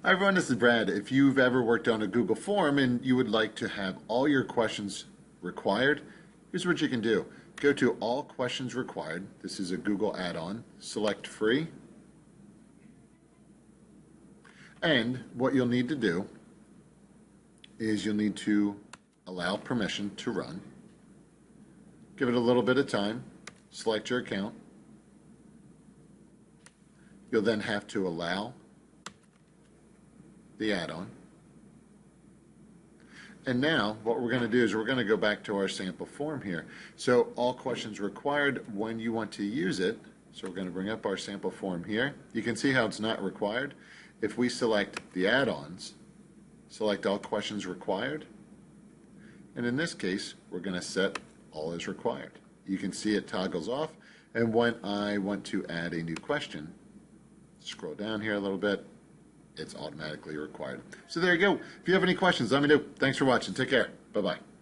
Hi everyone, this is Brad. If you've ever worked on a Google form and you would like to have all your questions required, here's what you can do. Go to All Questions Required. This is a Google add-on. Select Free. And what you'll need to do is you'll need to allow permission to run. Give it a little bit of time. Select your account. You'll then have to allow the add-on. And now what we're going to do is we're going to go back to our sample form here. So all questions required when you want to use it. So we're going to bring up our sample form here. You can see how it's not required. If we select the add-ons, select all questions required, and in this case we're going to set all is required. You can see it toggles off, and when I want to add a new question, scroll down here a little bit, it's automatically required. So there you go. If you have any questions, let me know. Thanks for watching. Take care. Bye-bye.